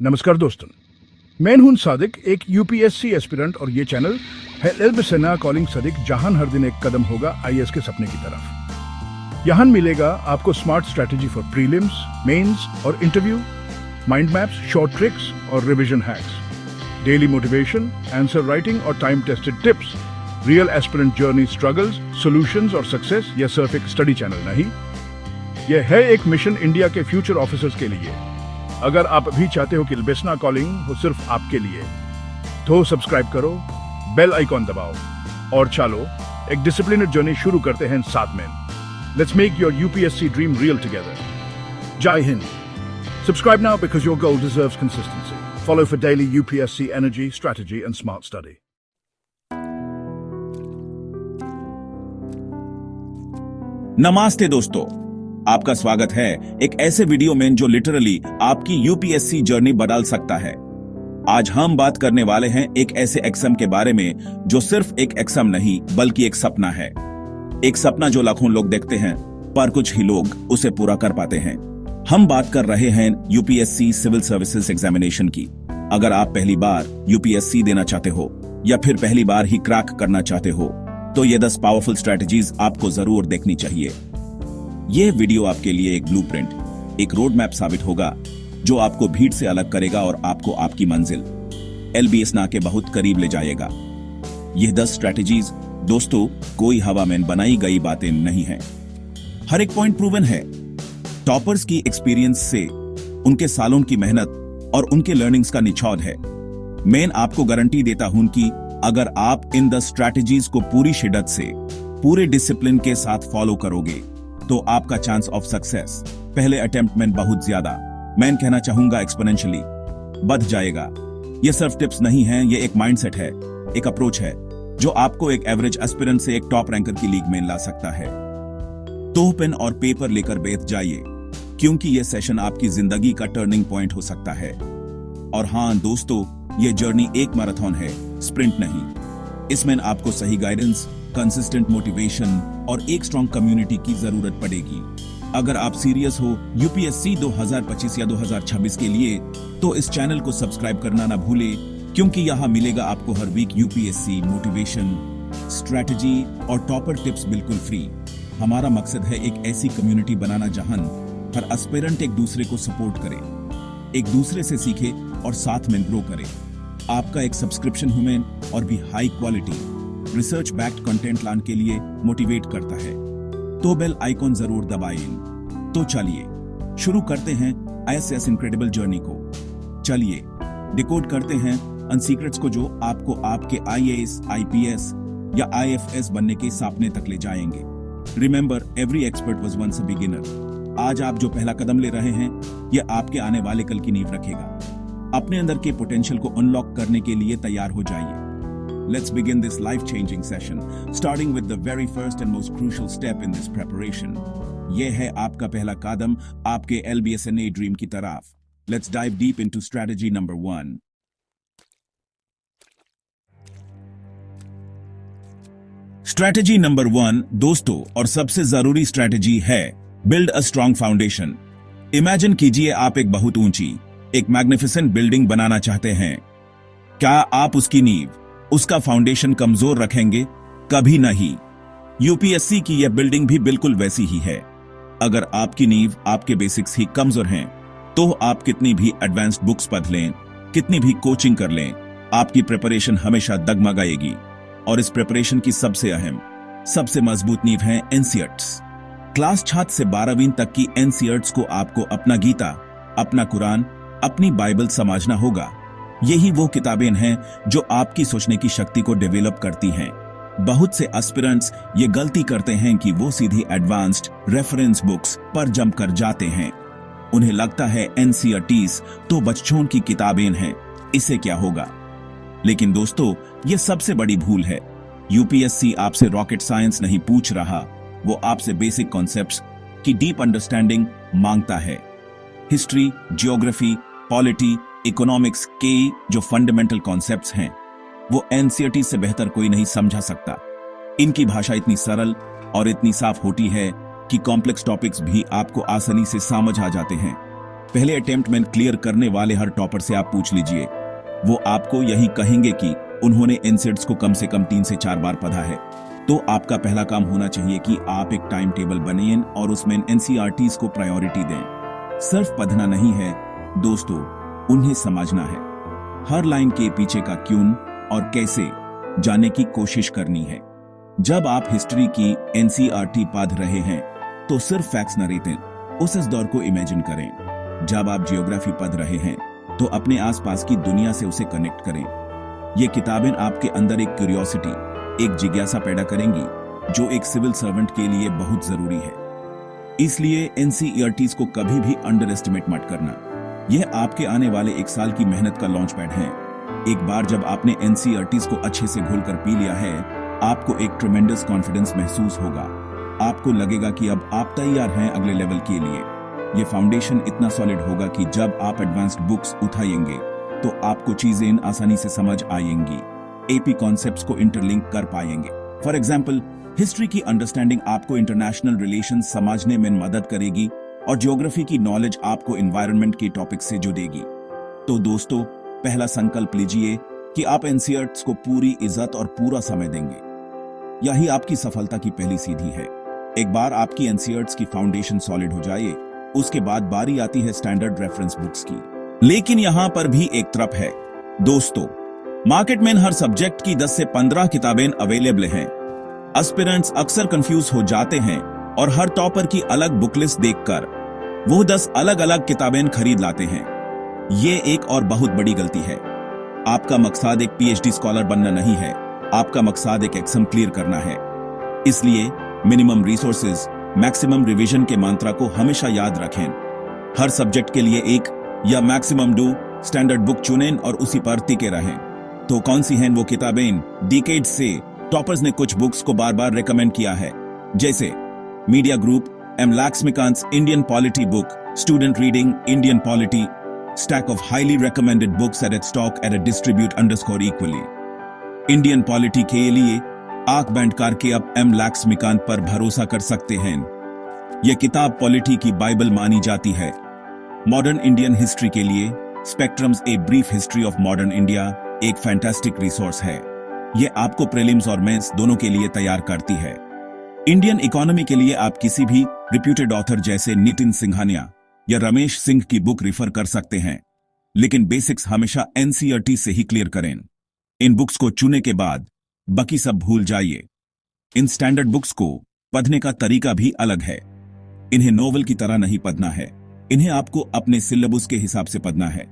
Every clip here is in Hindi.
नमस्कार दोस्तों, मैं हूं सादिक, एक यूपीएससी एस्पिरेंट और ये चैनल है एलबसेना कॉलिंग सदिक, जहां हर दिन एक कदम होगा आईएएस के सपने की तरफ। यहां मिलेगा आपको smart strategy for prelims, mains और interview, mind maps, short tricks और revision hacks, daily motivation, answer writing और time tested tips, real aspirant journey, struggles, solutions और सक्सेस। यह सिर्फ एक स्टडी चैनल नहीं, यह है एक मिशन इंडिया के फ्यूचर ऑफिसर्स के लिए। अगर आप भी चाहते हो कि एलबसेना कॉलिंग हो सिर्फ आपके लिए, तो सब्सक्राइब करो, बेल आइकॉन दबाओ और चलो एक डिसिप्लिन्ड जर्नी शुरू करते हैं साथ में। Let's make your UPSC dream real together. जय Hind. Subscribe now because your goal deserves consistency. Follow for daily UPSC energy, strategy and smart study. नमस्ते दोस्तों, आपका स्वागत है एक ऐसे वीडियो में जो लिटरली आपकी यूपीएससी जर्नी बदल सकता है। आज हम बात करने वाले हैं एक ऐसे एग्जाम के बारे में जो सिर्फ एक एग्जाम नहीं बल्कि एक सपना है। एक सपना जो लाखों लोग देखते हैं पर कुछ ही लोग उसे पूरा कर पाते हैं। हम बात कर रहे हैं यूपीएससी सिविल सर्विसेज एग्जामिनेशन की। अगर आप पहली बार यूपीएससी देना चाहते हो या फिर पहली बार ही क्रैक करना चाहते हो तो ये 10 पावरफुल स्ट्रेटजीज आपको जरूर देखनी चाहिए। यह वीडियो आपके लिए एक ब्लूप्रिंट, एक रोड मैप साबित होगा जो आपको भीड़ से अलग करेगा और आपको आपकी मंजिल एलबसेना के बहुत करीब ले जाएगा। यह 10 स्ट्रेटजीज दोस्तों कोई हवा में बनाई गई बातें नहीं है, हर एक पॉइंट प्रूवन है। टॉपर्स की एक्सपीरियंस से, उनके सालों की मेहनत और उनके लर्निंग्स का निचोड़ है। मैं आपको गारंटी देता हूं कि अगर आप इन 10 स्ट्रैटेजीज को पूरी शिद्दत से, पूरे डिसिप्लिन के साथ फॉलो करोगे तो आपका चांस ऑफ सक्सेस पहले अटेम्प्ट में बहुत ज्यादा, मैं कहना चाहूंगा एक्सपोनेंशियली, बढ़ जाएगा। ये सिर्फ टिप्स नहीं है, ये एक माइंडसेट है, एक अप्रोच है जो आपको एक एवरेज एस्पिरेंट से एक टॉप रैंकर की लीग में ला सकता है। तो पेन और पेपर लेकर बैठ जाइए, क्योंकि यह सेशन आपकी जिंदगी का टर्निंग पॉइंट हो सकता है। और हां दोस्तों, यह जर्नी एक मैराथन है, स्प्रिंट नहीं। इसमें आपको सही गाइडेंस, कंसिस्टेंट मोटिवेशन और एक स्ट्रॉन्ग कम्युनिटी की जरूरत पड़ेगी। अगर आप सीरियस हो यूपीएससी 2025 या 2026 के लिए तो इस चैनल को सब्सक्राइब करना ना भूले, क्योंकि यहाँ मिलेगा आपको हर वीक यूपीएससी मोटिवेशन, स्ट्रैटेजी और टॉपर टिप्स बिल्कुल फ्री। हमारा मकसद है एक ऐसी कम्युनिटी बनाना जहां हर एस्पिरेंट एक दूसरे को सपोर्ट करे, एक दूसरे से सीखे और साथ में ग्रो करे। आपका एक सब्सक्रिप्शन ह्यूमन और भी high quality research backed content लाने के लिए मोटिवेट करता है, तो बेल आइकॉन जरूर दबाएं। तो चलिए शुरू करते हैं आईएएस इनक्रेडिबल जर्नी को। चलिए डिकोड करते हैं उन सीक्रेट्स को जो आपको आपके आईएएस, आईपीएस या आईएफएस बनने के सपने तक ले जाएंगे। Remember, every expert was once a beginner. आज आप जो पहला कदम ले रहे हैं यह आपके आने वाले कल की नींव रखेगा। अपने अंदर के पोटेंशियल को अनलॉक करने के लिए तैयार हो जाइए। Let's begin this life-changing session, starting with the very first and most crucial step in this preparation. यह है आपका पहला कदम आपके एलबसेना ड्रीम की तरफ। Let's dive deep into strategy number 1. Strategy number 1 दोस्तों और सबसे जरूरी स्ट्रैटेजी है build a strong foundation. Imagine कीजिए आप एक बहुत ऊंची, एक मैग्निफिसेंट बिल्डिंग बनाना चाहते हैं। क्या आप उसकी नींव, उसका फाउंडेशन कमजोर रखेंगे? कभी नहीं। यूपीएससी की यह बिल्डिंग भी बिल्कुल वैसी ही है। अगर आपकी नींव, आपके बेसिक्स ही कमजोर हैं, तो आप कितनी भी एडवांस्ड बुक्स पढ़ लें, कितनी भी कोचिंग कर लें, आपकी प्रिपरेशन हमेशा डगमगाएगी। और इस प्रिपरेशन की सबसे अहम, सबसे मजबूत नींव है एनसीईआरटीज। क्लास 6 से 12वीं तक की एनसीईआरटीज को आपको अपना गीता, अपना कुरान, अपनी बाइबल समझना होगा। यही वो किताबें हैं जो आपकी सोचने की शक्ति को डेवलप करती हैं। बहुत से एस्पिरेंट्स ये गलती करते हैं कि वो सीधी एडवांस्ड रेफरेंस बुक्स पर जंप कर जाते हैं। उन्हें लगता है एनसीईआरटीज तो बच्चों की किताबें हैं, इससे क्या होगा। लेकिन दोस्तों, ये सबसे बड़ी भूल है। यूपीएससी आपसे रॉकेट साइंस नहीं पूछ रहा, वो आपसे बेसिक कॉन्सेप्ट्स की डीप अंडरस्टैंडिंग मांगता है। हिस्ट्री, ज्योग्राफी, पॉलिटी, इकोनॉमिक्स के जो फंडामेंटल कॉन्सेप्ट्स हैं वो एनसीईआरटी से बेहतर कोई नहीं समझा सकता। इनकी भाषा इतनी सरल और इतनी साफ होती है कि कॉम्प्लेक्स टॉपिक्स भी आपको आसानी से समझ आ जाते हैं। पहले अटेम्प्ट में क्लियर करने वाले हर टॉपर से आप पूछ लीजिए, वो आपको यही कहेंगे कि उन्होंने एनसीईआरटी को कम से कम 3 से 4 बार पढ़ा है। तो आपका पहला काम होना चाहिए कि आप एक टाइम टेबल बनाएं और उसमें एनसीईआरटी को प्रायोरिटी दें। सिर्फ पढ़ना नहीं है दोस्तों, उन्हें समझना है। हर लाइन के पीछे का क्यों और कैसे जानने की कोशिश करनी है। जब आप हिस्ट्री की एनसीईआरटी पढ़ रहे हैं तो सिर्फ फैक्ट्स न रहते, उस दौर को इमेजिन करें। जब आप जियोग्राफी पढ़ रहे हैं तो अपने आसपास की दुनिया से उसे कनेक्ट करें। ये किताबें आपके अंदर एक क्यूरियोसिटी, एक जिज्ञासा पैदा करेंगी जो एक सिविल सर्वेंट के लिए बहुत जरूरी है। इसलिए एनसीईआरटी को कभी भी अंडर एस्टिमेट मत करना। यह आपके आने वाले 1 साल की मेहनत का लॉन्च पैड है। एक बार जब आपने एनसीईआरटी को अच्छे से घोलकर पी लिया है, आपको एक ट्रेमेंडस कॉन्फिडेंस महसूस होगा। आपको लगेगा कि अब आप तैयार हैं अगले लेवल के लिए। ये फाउंडेशन इतना सॉलिड होगा कि जब आप एडवांस्ड बुक्स उठाएंगे तो आपको चीजें आसानी से समझ आएंगी। एपी कॉन्सेप्ट्स को इंटरलिंक कर पाएंगे। फॉर एग्जाम्पल, हिस्ट्री की अंडरस्टैंडिंग आपको इंटरनेशनल रिलेशंस समझने में मदद करेगी और ज्योग्राफी की नॉलेज आपको एनवायरनमेंट के टॉपिक से जोड़ेगी। तो दोस्तों, पहला संकल्प लीजिए कि आप एनसीईआरटी को पूरी इज्जत और पूरा समय देंगे। यही आपकी सफलता की पहली सीढ़ी है। एक बार आपकी एनसीईआरटी की फाउंडेशन सॉलिड हो जाए, उसके बाद बारी आती है स्टैंडर्ड रेफरेंस बुक्स की। लेकिन यहां पर भी एक ट्रप है दोस्तों। मार्केट में हर सब्जेक्ट की 10 से 15 किताबें अवेलेबल हैं। एस्पिरेंट्स अक्सर कंफ्यूज हो जाते हैं और हर टॉपर की अलग बुक लिस्ट देखकर वो 10 अलग अलग किताबें खरीद लाते हैं। ये एक और बहुत बड़ी गलती है। आपका मकसद एक पीएचडी स्कॉलर बनना नहीं है, आपका मकसद एक एग्जाम क्लियर करना है। इसलिए मिनिमम रिसोर्सेज मैक्सिमम रिवीजन के मंत्र को हमेशा याद रखें। हर सब्जेक्ट के लिए एक या मैक्सिमम 2 स्टैंडर्ड बुक चुनें और उसी पर टिके रहें। तो कौन सी हैं वो किताबें? डिकेड से टॉपर्स ने कुछ बुक्स को बार बार रेकमेंड किया है, जैसे media group, M Laxmikanth Indian polity book, student reading Indian polity, stack of highly recommended books at stock at a distribute underscore equally। Indian polity के लिए आंख बंद करके अब एम लक्ष्मीकांत पर भरोसा कर सकते हैं। यह किताब पॉलिटी की बाइबल मानी जाती है। मॉडर्न इंडियन हिस्ट्री के लिए spectrums a brief history of modern India एक फैंटास्टिक रिसोर्स है। यह आपको प्रीलिम्स और मेंस दोनों के लिए तैयार करती है। इंडियन इकोनॉमी के लिए आप किसी भी रिप्यूटेड ऑथर जैसे नितिन सिंघानिया या रमेश सिंह की बुक रिफर कर सकते हैं, लेकिन बेसिक्स हमेशा एनसीईआरटी से ही क्लियर करें। इन बुक्स को चुने के बाद बाकी सब भूल जाइए। इन स्टैंडर्ड बुक्स को पढ़ने का तरीका भी अलग है। इन्हें नोवेल की तरह नहीं पढ़ना है, इन्हें आपको अपने सिलेबस के हिसाब से पढ़ना है।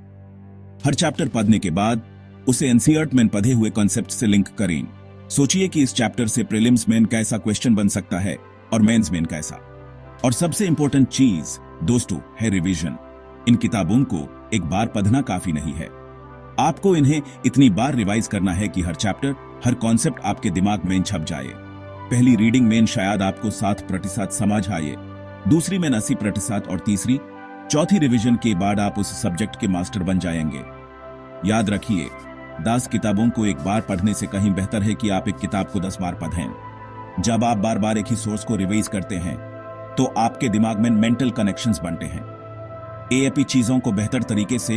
हर चैप्टर पढ़ने के बाद उसे एनसीईआरटी में पढ़े हुए कॉन्सेप्ट से लिंक करें। सोचिए कि इस चैप्टर से प्रीलिम्स में कैसा क्वेश्चन बन सकता है और मेंस में कैसा। और सबसे इंपॉर्टेंट चीज दोस्तों है रिवीजन। इन किताबों को एक बार पढ़ना काफी नहीं है, आपको इन्हें इतनी बार रिवाइज करना है कि हर चैप्टर, हर कॉन्सेप्ट आपके दिमाग में छप जाए। पहली रीडिंग में शायद आपको 7% समझ आए, दूसरी में 80% और तीसरी, चौथी रिवीजन के बाद आप उस सब्जेक्ट के मास्टर बन जाएंगे। याद रखिए, 10 किताबों को एक बार पढ़ने से कहीं बेहतर है कि आप एक किताब को 10 बार पढ़ें। जब आप बार बार एक ही सोर्स को रिवाइज करते हैं तो आपके दिमाग में मेंटल कनेक्शंस बनते हैं। एएपी चीजों को बेहतर तरीके से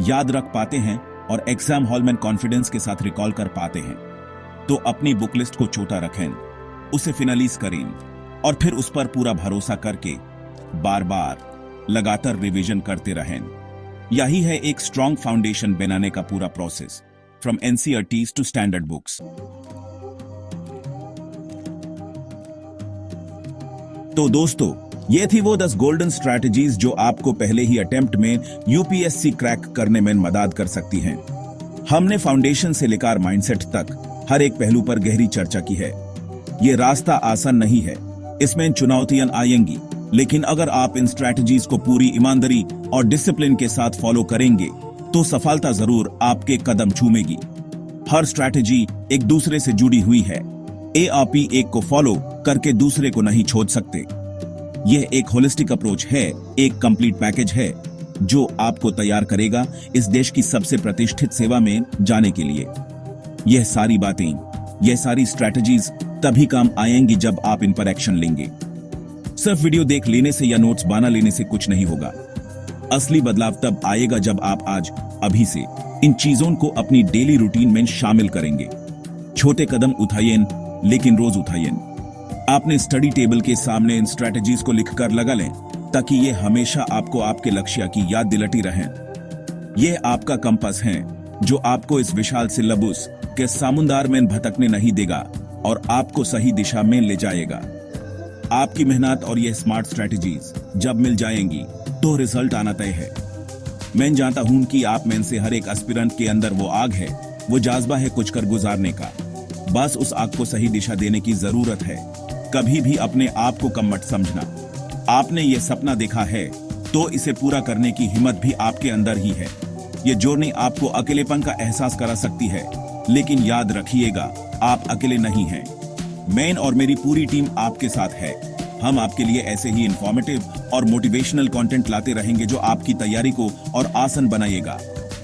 याद रख पाते हैं और एग्जाम हॉल में कॉन्फिडेंस के साथ रिकॉल कर पाते हैं। तो अपनी बुक लिस्ट को छोटा रखें, उसे फिनलाइज करें और फिर उस पर पूरा भरोसा करके बार बार लगातार रिवीजन करते रहें। यही है एक स्ट्रॉन्ग फाउंडेशन बनाने का पूरा process, from NCERT to standard books. तो दोस्तों, ये थी वो 10 गोल्डन स्ट्रैटेजीज जो आपको पहले ही अटेम्प्ट में यूपीएससी क्रैक करने में मदद कर सकती हैं। हमने फाउंडेशन से लेकर माइंडसेट तक हर एक पहलू पर गहरी चर्चा की है। ये रास्ता आसान नहीं है, इसमें चुनौतियां आएंगी, लेकिन अगर आप इन स्ट्रैटेजीज को पूरी ईमानदारी और डिसिप्लिन के साथ फॉलो करेंगे तो सफलता जरूर आपके कदम चूमेगी। हर स्ट्रैटेजी एक दूसरे से जुड़ी हुई है। आप एक को फॉलो करके दूसरे को नहीं छोड़ सकते। यह एक होलिस्टिक अप्रोच है, एक कंप्लीट पैकेज है जो आपको तैयार करेगा इस देश की सबसे प्रतिष्ठित सेवा में जाने के लिए। यह सारी बातें, यह सारी स्ट्रैटेजीज तभी काम आएंगी जब आप इन पर एक्शन लेंगे। सिर्फ वीडियो देख लेने से या नोट्स बना लेने से कुछ नहीं होगा। असली बदलाव तब आएगा जब आप आज अभी से इन चीजों को अपनी डेली रूटीन में शामिल करेंगे। छोटे कदम उठाइए, लेकिन रोज उठाइए। आपने स्टडी टेबल के सामने इन स्ट्रेटजीज को लिखकर लगा लें, ताकि ये हमेशा आपको आपके लक्ष्य की याद दिलाती रहें। ये आपका कंपास है जो आपको इस विशाल सिलेबस के समुद्र में भटकने नहीं देगा और आपको सही दिशा में ले जाएगा। आपकी मेहनत और ये स्मार्ट स्ट्रेटजीज जब मिल जाएंगी तो रिजल्ट आना तय है। मैं जानता हूं कि आप में से हर एक एस्पिरेंट के अंदर वो आग है, वो जज्बा है कुछ कर गुजारने का। बस उस आग को सही दिशा देने की जरूरत है। कभी भी अपने आप को कम मत समझना। आपने ये सपना देखा है तो इसे पूरा करने की हिम्मत भी आपके अंदर ही है। ये जर्नी आपको अकेलेपन का एहसास करा सकती है, लेकिन याद रखिएगा आप अकेले नहीं हैं। मैं और मेरी पूरी टीम आपके साथ है। हम आपके लिए ऐसे ही इंफॉर्मेटिव और मोटिवेशनल कंटेंट लाते रहेंगे जो आपकी तैयारी को और आसान बनाएगा।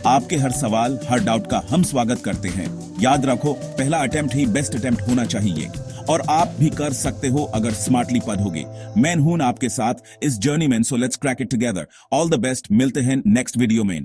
आपके हर सवाल, हर डाउट का हम स्वागत करते हैं। याद रखो, पहला अटेम्प्ट ही बेस्ट अटेम्प्ट होना चाहिए और आप भी कर सकते हो अगर स्मार्टली पढ़ोगे। मैं हूं आपके साथ इस जर्नी में, so let's crack it together. All the best, मिलते हैं नेक्स्ट वीडियो में।